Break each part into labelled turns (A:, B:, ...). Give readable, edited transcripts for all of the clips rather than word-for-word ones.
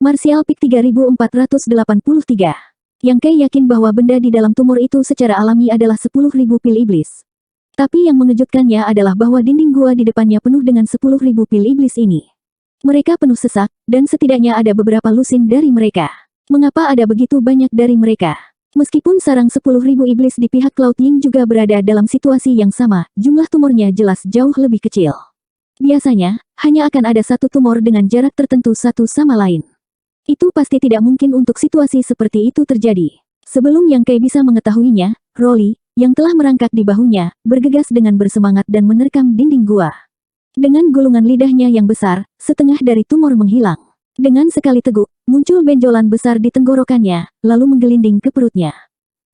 A: Martial Peak 3483. Yang Kei yakin bahwa benda di dalam tumor itu secara alami adalah 10.000 pil iblis. Tapi yang mengejutkannya adalah bahwa dinding gua di depannya penuh dengan 10.000 pil iblis ini. Mereka penuh sesak, dan setidaknya ada beberapa lusin dari mereka. Mengapa ada begitu banyak dari mereka? Meskipun sarang 10.000 iblis di pihak Cloud Ying juga berada dalam situasi yang sama, jumlah tumornya jelas jauh lebih kecil. Biasanya, hanya akan ada satu tumor dengan jarak tertentu satu sama lain. Itu pasti tidak mungkin untuk situasi seperti itu terjadi. Sebelum Yang Kei bisa mengetahuinya, Rolly, yang telah merangkak di bahunya, bergegas dengan bersemangat dan menerkam dinding gua. Dengan gulungan lidahnya yang besar, setengah dari tumor menghilang. Dengan sekali teguk, muncul benjolan besar di tenggorokannya, lalu menggelinding ke perutnya.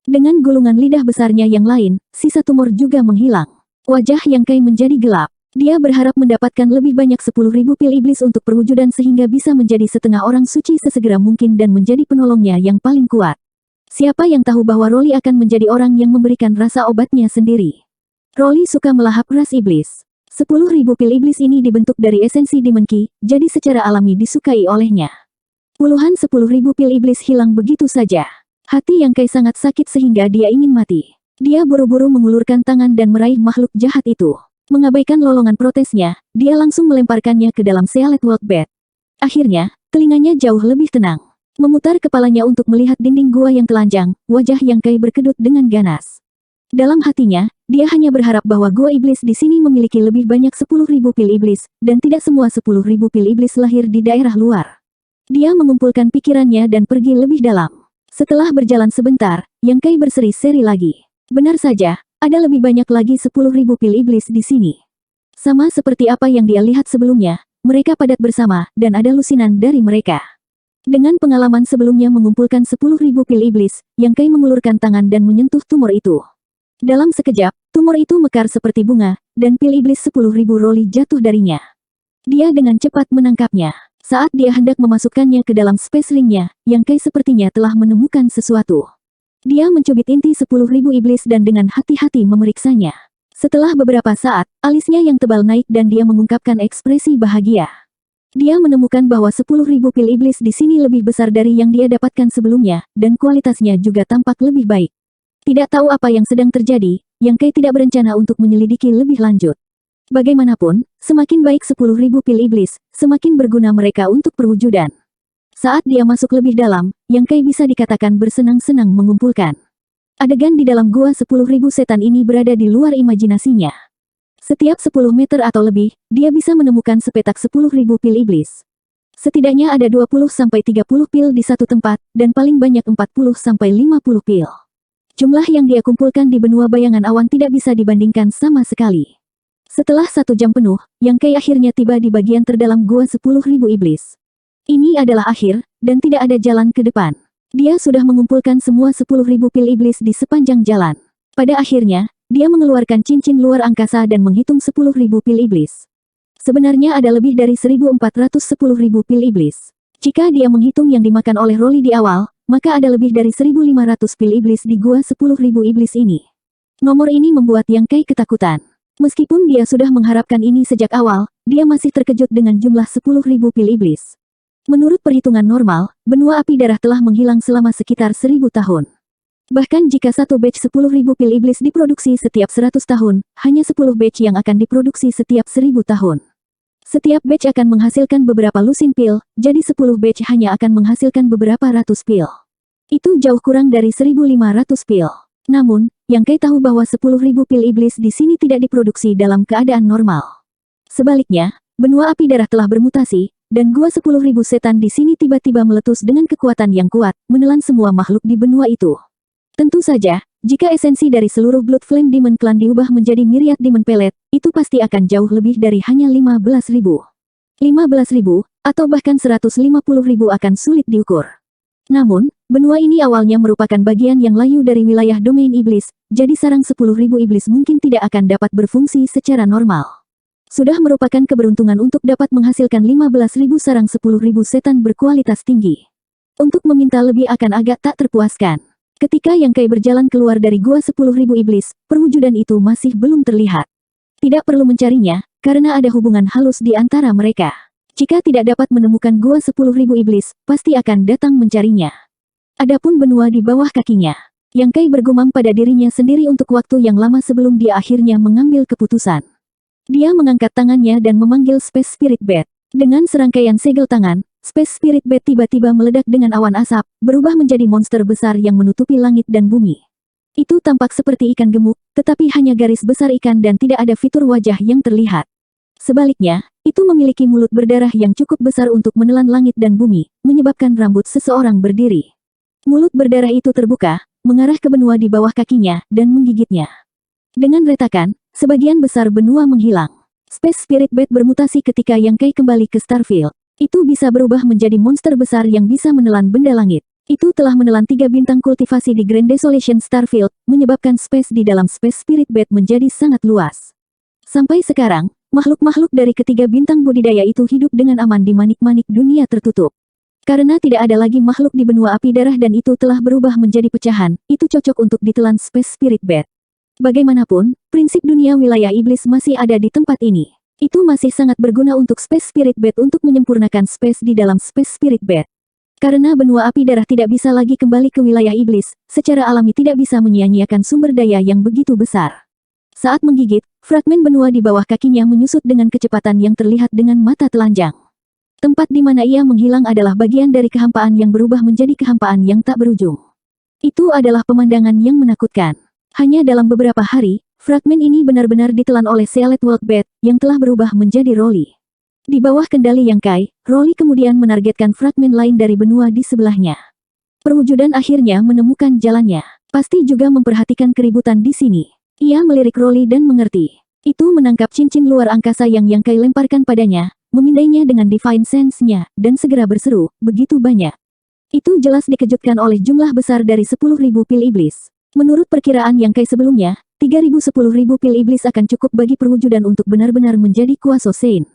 A: Dengan gulungan lidah besarnya yang lain, sisa tumor juga menghilang. Wajah Yang Kei menjadi gelap. Dia berharap mendapatkan lebih banyak 10.000 pil iblis untuk perwujudan sehingga bisa menjadi setengah orang suci sesegera mungkin dan menjadi penolongnya yang paling kuat. Siapa yang tahu bahwa Rolly akan menjadi orang yang memberikan rasa obatnya sendiri. Rolly suka melahap ras iblis. 10.000 pil iblis ini dibentuk dari esensi Demon Ki, jadi secara alami disukai olehnya. Puluhan 10.000 pil iblis hilang begitu saja. Hati Yang Kei sangat sakit sehingga dia ingin mati. Dia buru-buru mengulurkan tangan dan meraih makhluk jahat itu. Mengabaikan lolongan protesnya, dia langsung melemparkannya ke dalam Sealet World Bed. Akhirnya, telinganya jauh lebih tenang. Memutar kepalanya untuk melihat dinding gua yang telanjang, wajah Yang Kei berkedut dengan ganas. Dalam hatinya, dia hanya berharap bahwa gua iblis di sini memiliki lebih banyak 10.000 pil iblis, dan tidak semua 10.000 pil iblis lahir di daerah luar. Dia mengumpulkan pikirannya dan pergi lebih dalam. Setelah berjalan sebentar, Yang Kei berseri-seri lagi. Benar saja, ada lebih banyak lagi 10.000 pil iblis di sini. Sama seperti apa yang dia lihat sebelumnya, mereka padat bersama, dan ada lusinan dari mereka. Dengan pengalaman sebelumnya mengumpulkan 10.000 pil iblis, Yang Kei mengulurkan tangan dan menyentuh tumor itu. Dalam sekejap, tumor itu mekar seperti bunga, dan pil iblis 10.000 Rolly jatuh darinya. Dia dengan cepat menangkapnya. Saat dia hendak memasukkannya ke dalam space ringnya, Yang Kei sepertinya telah menemukan sesuatu. Dia mencubit inti 10.000 iblis dan dengan hati-hati memeriksanya. Setelah beberapa saat, alisnya yang tebal naik dan dia mengungkapkan ekspresi bahagia. Dia menemukan bahwa 10.000 pil iblis di sini lebih besar dari yang dia dapatkan sebelumnya, dan kualitasnya juga tampak lebih baik. Tidak tahu apa yang sedang terjadi, Yang Kei tidak berencana untuk menyelidiki lebih lanjut. Bagaimanapun, semakin baik 10.000 pil iblis, semakin berguna mereka untuk perwujudan. Saat dia masuk lebih dalam, Yang Kei bisa dikatakan bersenang-senang mengumpulkan. Adegan di dalam gua 10.000 setan ini berada di luar imajinasinya. Setiap 10 meter atau lebih, dia bisa menemukan sepetak 10.000 pil iblis. Setidaknya ada 20-30 pil di satu tempat, dan paling banyak 40-50 pil. Jumlah yang dia kumpulkan di benua bayangan awan tidak bisa dibandingkan sama sekali. Setelah 1 jam penuh, Yang Kei akhirnya tiba di bagian terdalam gua 10.000 iblis. Ini adalah akhir, dan tidak ada jalan ke depan. Dia sudah mengumpulkan semua 10.000 pil iblis di sepanjang jalan. Pada akhirnya, dia mengeluarkan cincin luar angkasa dan menghitung 10.000 pil iblis. Sebenarnya ada lebih dari 1.410.000 pil iblis. Jika dia menghitung yang dimakan oleh Rolly di awal, maka ada lebih dari 1.500 pil iblis di gua 10.000 iblis ini. Nomor ini membuat Yang Kei ketakutan. Meskipun dia sudah mengharapkan ini sejak awal, dia masih terkejut dengan jumlah 10.000 pil iblis. Menurut perhitungan normal, benua api darah telah menghilang selama sekitar 1.000 tahun. Bahkan jika satu batch 10.000 pil iblis diproduksi setiap 100 tahun, hanya 10 batch yang akan diproduksi setiap 1.000 tahun. Setiap batch akan menghasilkan beberapa lusin pil, jadi 10 batch hanya akan menghasilkan beberapa ratus pil. Itu jauh kurang dari 1.500 pil. Namun, Yang Kei tahu bahwa 10.000 pil iblis di sini tidak diproduksi dalam keadaan normal. Sebaliknya, benua api darah telah bermutasi, dan gua 10.000 setan di sini tiba-tiba meletus dengan kekuatan yang kuat, menelan semua makhluk di benua itu. Tentu saja, jika esensi dari seluruh Blood Flame Demon Clan diubah menjadi myriad Demon Pellet, itu pasti akan jauh lebih dari hanya 15.000. 15.000, atau bahkan 150.000 akan sulit diukur. Namun, benua ini awalnya merupakan bagian yang layu dari wilayah domain iblis, jadi sarang 10.000 iblis mungkin tidak akan dapat berfungsi secara normal. Sudah merupakan keberuntungan untuk dapat menghasilkan 15.000 sarang 10.000 setan berkualitas tinggi. Untuk meminta lebih akan agak tak terpuaskan. Ketika Yang Kei berjalan keluar dari gua 10.000 iblis, perwujudan itu masih belum terlihat. Tidak perlu mencarinya, karena ada hubungan halus di antara mereka. Jika tidak dapat menemukan gua 10.000 iblis, pasti akan datang mencarinya. Adapun benua di bawah kakinya, Yang Kai bergumam pada dirinya sendiri untuk waktu yang lama sebelum dia akhirnya mengambil keputusan. Dia mengangkat tangannya dan memanggil Space Spirit Bat. Dengan serangkaian segel tangan, Space Spirit Bat tiba-tiba meledak dengan awan asap, berubah menjadi monster besar yang menutupi langit dan bumi. Itu tampak seperti ikan gemuk, tetapi hanya garis besar ikan dan tidak ada fitur wajah yang terlihat. Sebaliknya, itu memiliki mulut berdarah yang cukup besar untuk menelan langit dan bumi, menyebabkan rambut seseorang berdiri. Mulut berdarah itu terbuka, mengarah ke benua di bawah kakinya, dan menggigitnya. Dengan retakan, sebagian besar benua menghilang. Space Spirit Bat bermutasi ketika Yang Kai kembali ke Starfield. Itu bisa berubah menjadi monster besar yang bisa menelan benda langit. Itu telah menelan 3 bintang kultivasi di Grand Desolation Starfield, menyebabkan space di dalam Space Spirit Bat menjadi sangat luas. Sampai sekarang, makhluk-makhluk dari ketiga bintang budidaya itu hidup dengan aman di manik-manik dunia tertutup. Karena tidak ada lagi makhluk di benua api darah dan itu telah berubah menjadi pecahan, itu cocok untuk ditelan Space Spirit Bat. Bagaimanapun, prinsip dunia wilayah iblis masih ada di tempat ini. Itu masih sangat berguna untuk Space Spirit Bat untuk menyempurnakan space di dalam Space Spirit Bat. Karena benua api darah tidak bisa lagi kembali ke wilayah iblis, secara alami tidak bisa menyia-nyiakan sumber daya yang begitu besar. Saat menggigit, fragmen benua di bawah kakinya menyusut dengan kecepatan yang terlihat dengan mata telanjang. Tempat di mana ia menghilang adalah bagian dari kehampaan yang berubah menjadi kehampaan yang tak berujung. Itu adalah pemandangan yang menakutkan. Hanya dalam beberapa hari, fragmen ini benar-benar ditelan oleh Sealet World Bat, yang telah berubah menjadi Rolly. Di bawah kendali Yang Kai, Rolly kemudian menargetkan fragmen lain dari benua di sebelahnya. Perwujudan akhirnya menemukan jalannya. Pasti juga memperhatikan keributan di sini. Ia melirik Rolly dan mengerti. Itu menangkap cincin luar angkasa yang Yang Kai lemparkan padanya, memindainya dengan Divine Sense-nya, dan segera berseru, begitu banyak. Itu jelas dikejutkan oleh jumlah besar dari 10.000 pil iblis. Menurut perkiraan Yang Kai sebelumnya, 3.000-10.000 pil iblis akan cukup bagi perwujudan untuk benar-benar menjadi Kuaso Sein.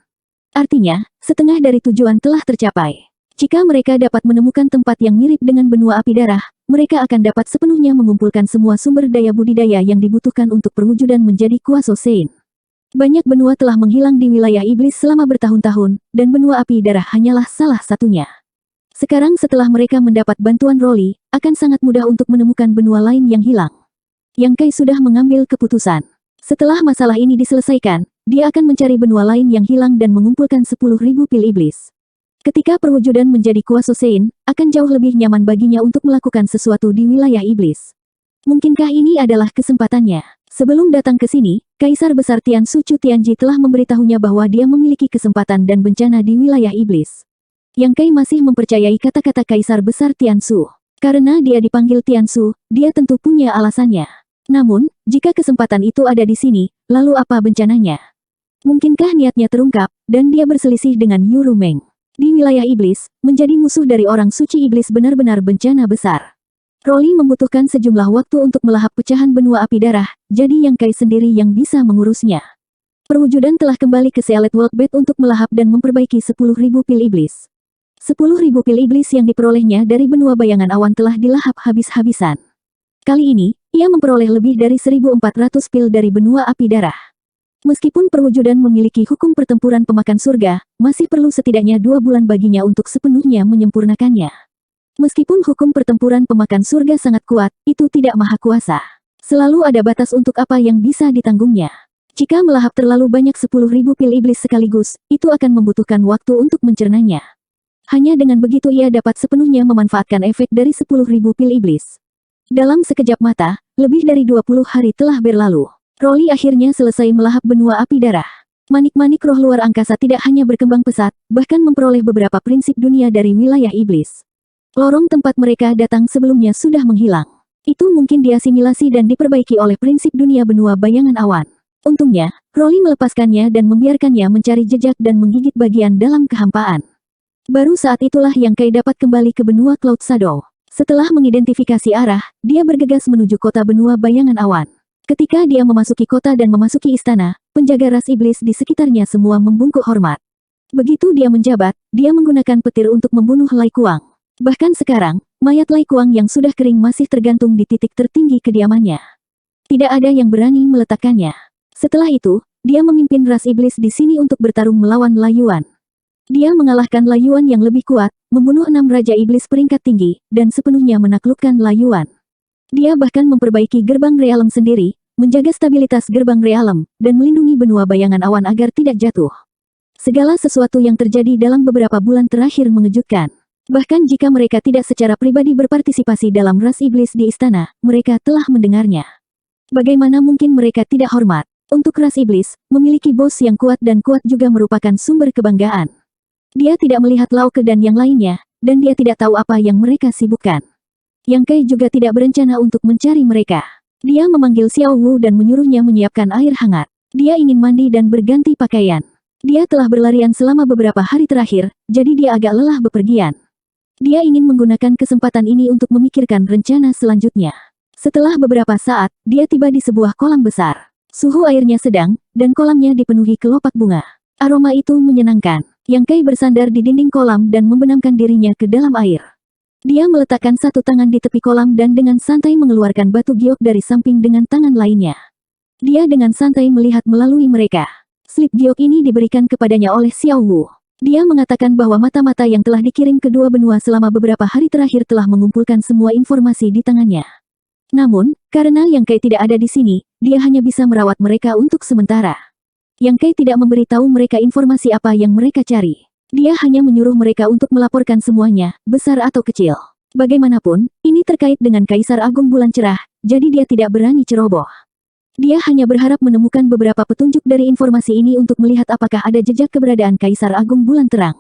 A: Artinya, setengah dari tujuan telah tercapai. Jika mereka dapat menemukan tempat yang mirip dengan benua api darah, mereka akan dapat sepenuhnya mengumpulkan semua sumber daya budidaya yang dibutuhkan untuk perwujudan menjadi Kuaso Sein. Banyak benua telah menghilang di wilayah iblis selama bertahun-tahun, dan benua api darah hanyalah salah satunya. Sekarang setelah mereka mendapat bantuan Rolly, akan sangat mudah untuk menemukan benua lain yang hilang. Yang Kai sudah mengambil keputusan. Setelah masalah ini diselesaikan, dia akan mencari benua lain yang hilang dan mengumpulkan 10.000 pil iblis. Ketika perwujudan menjadi Kuaso Sein, akan jauh lebih nyaman baginya untuk melakukan sesuatu di wilayah iblis. Mungkinkah ini adalah kesempatannya? Sebelum datang ke sini, Kaisar Besar Tiansu Chu Tianji telah memberitahunya bahwa dia memiliki kesempatan dan bencana di wilayah iblis. Yang Kai masih mempercayai kata-kata Kaisar Besar Tiansu. Karena dia dipanggil Tiansu, dia tentu punya alasannya. Namun, jika kesempatan itu ada di sini, lalu apa bencananya? Mungkinkah niatnya terungkap, dan dia berselisih dengan Yu Rumeng? Di wilayah iblis, menjadi musuh dari orang suci iblis benar-benar bencana besar. Rolly membutuhkan sejumlah waktu untuk melahap pecahan benua api darah, jadi Yang Kai sendiri yang bisa mengurusnya. Perwujudan telah kembali ke Sealet World Bat untuk melahap dan memperbaiki 10.000 pil iblis. 10.000 pil iblis yang diperolehnya dari benua bayangan awan telah dilahap habis-habisan. Kali ini, ia memperoleh lebih dari 1.400 pil dari benua api darah. Meskipun perwujudan memiliki hukum pertempuran pemakan surga, masih perlu setidaknya 2 bulan baginya untuk sepenuhnya menyempurnakannya. Meskipun hukum pertempuran pemakan surga sangat kuat, itu tidak maha kuasa. Selalu ada batas untuk apa yang bisa ditanggungnya. Jika melahap terlalu banyak 10.000 pil iblis sekaligus, itu akan membutuhkan waktu untuk mencernanya. Hanya dengan begitu ia dapat sepenuhnya memanfaatkan efek dari 10.000 pil iblis. Dalam sekejap mata, lebih dari 20 hari telah berlalu. Rolly akhirnya selesai melahap benua api darah. Manik-manik roh luar angkasa tidak hanya berkembang pesat, bahkan memperoleh beberapa prinsip dunia dari wilayah iblis. Lorong tempat mereka datang sebelumnya sudah menghilang. Itu mungkin diasimilasi dan diperbaiki oleh prinsip dunia benua bayangan awan. Untungnya, Rolly melepaskannya dan membiarkannya mencari jejak dan menggigit bagian dalam kehampaan. Baru saat itulah Yang Kai dapat kembali ke benua Cloud Shadow. Setelah mengidentifikasi arah, dia bergegas menuju kota benua bayangan awan. Ketika dia memasuki kota dan memasuki istana, penjaga ras iblis di sekitarnya semua membungkuk hormat. Begitu dia menjabat, dia menggunakan petir untuk membunuh Lai Kuang. Bahkan sekarang, mayat Lai Kuang yang sudah kering masih tergantung di titik tertinggi kediamannya. Tidak ada yang berani meletakkannya. Setelah itu, dia memimpin ras iblis di sini untuk bertarung melawan Lai Yuan. Dia mengalahkan Layuan yang lebih kuat, membunuh 6 Raja Iblis peringkat tinggi, dan sepenuhnya menaklukkan Layuan. Dia bahkan memperbaiki gerbang realem sendiri, menjaga stabilitas gerbang realem, dan melindungi benua bayangan awan agar tidak jatuh. Segala sesuatu yang terjadi dalam beberapa bulan terakhir mengejutkan. Bahkan jika mereka tidak secara pribadi berpartisipasi dalam ras iblis di istana, mereka telah mendengarnya. Bagaimana mungkin mereka tidak hormat? Untuk ras iblis, memiliki bos yang kuat dan kuat juga merupakan sumber kebanggaan. Dia tidak melihat Lauke dan yang lainnya, dan dia tidak tahu apa yang mereka sibukkan. Yang Kai juga tidak berencana untuk mencari mereka. Dia memanggil Xiao Wu dan menyuruhnya menyiapkan air hangat. Dia ingin mandi dan berganti pakaian. Dia telah berlarian selama beberapa hari terakhir, jadi dia agak lelah bepergian. Dia ingin menggunakan kesempatan ini untuk memikirkan rencana selanjutnya. Setelah beberapa saat, dia tiba di sebuah kolam besar. Suhu airnya sedang, dan kolamnya dipenuhi kelopak bunga. Aroma itu menyenangkan. Yang Kai bersandar di dinding kolam dan membenamkan dirinya ke dalam air. Dia meletakkan satu tangan di tepi kolam dan dengan santai mengeluarkan batu giok dari samping dengan tangan lainnya. Dia dengan santai melihat melalui mereka. Slip giok ini diberikan kepadanya oleh Xiao Wu. Dia mengatakan bahwa mata-mata yang telah dikirim ke dua benua selama beberapa hari terakhir telah mengumpulkan semua informasi di tangannya. Namun, karena Yang Kai tidak ada di sini, dia hanya bisa merawat mereka untuk sementara. Yang Kai tidak memberitahu mereka informasi apa yang mereka cari. Dia hanya menyuruh mereka untuk melaporkan semuanya, besar atau kecil. Bagaimanapun, ini terkait dengan Kaisar Agung Bulan Cerah, jadi dia tidak berani ceroboh. Dia hanya berharap menemukan beberapa petunjuk dari informasi ini untuk melihat apakah ada jejak keberadaan Kaisar Agung Bulan Terang.